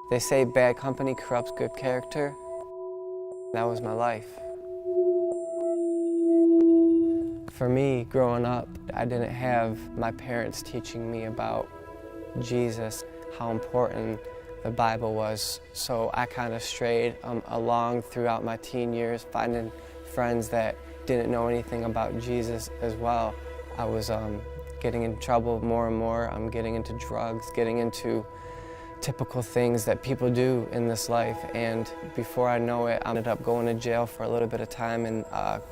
They say bad company corrupts good character. That was my life. For me, growing up, I didn't have my parents teaching me about Jesus, how important the Bible was. So I kind of strayed along throughout my teen years, finding friends that didn't know anything about Jesus as well. I was getting in trouble more and more. I'm getting into drugs, getting into typical things that people do in this life. And before I know it, I ended up going to jail for a little bit of time and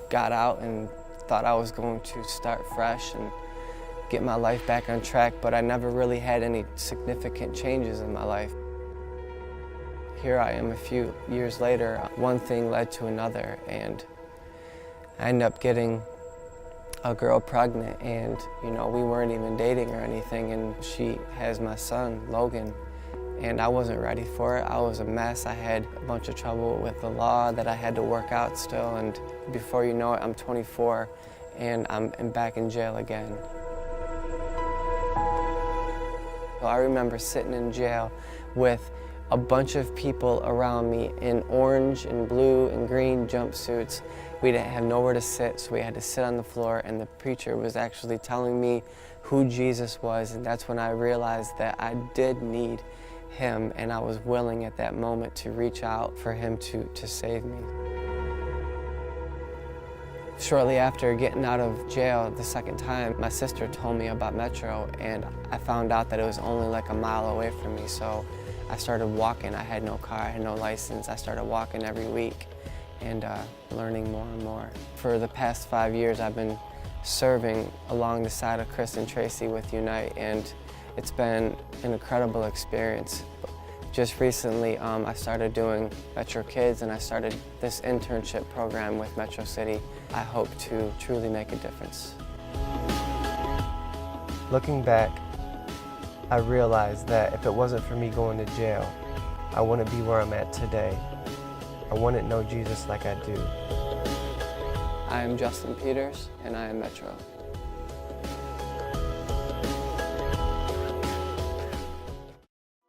got out and thought I was going to start fresh and get my life back on track, but I never really had any significant changes in my life. Here I am a few years later, one thing led to another, and I ended up getting a girl pregnant, and we weren't even dating or anything, and she has my son, Logan, and I wasn't ready for it. I was a mess. I had a bunch of trouble with the law that I had to work out still, and before you know it, I'm 24 and I'm back in jail again. I remember sitting in jail with a bunch of people around me in orange and blue and green jumpsuits. We didn't have nowhere to sit, so we had to sit on the floor, and the preacher was actually telling me who Jesus was, and that's when I realized that I did need him, and I was willing at that moment to reach out for him to save me. Shortly after getting out of jail the second time, my sister told me about Metro, and I found out that it was only like a mile away from me, so I started walking. I had no car, I had no license. I started walking every week and learning more and more. For the past 5 years, I've been serving along the side of Chris and Tracy with Unite, and it's been an incredible experience. Just recently, I started doing Metro Kids, and I started this internship program with Metro City. I hope to truly make a difference. Looking back, I realized that if it wasn't for me going to jail, I wouldn't be where I'm at today. I wouldn't know Jesus like I do. I am Justin Peters, and I am Metro.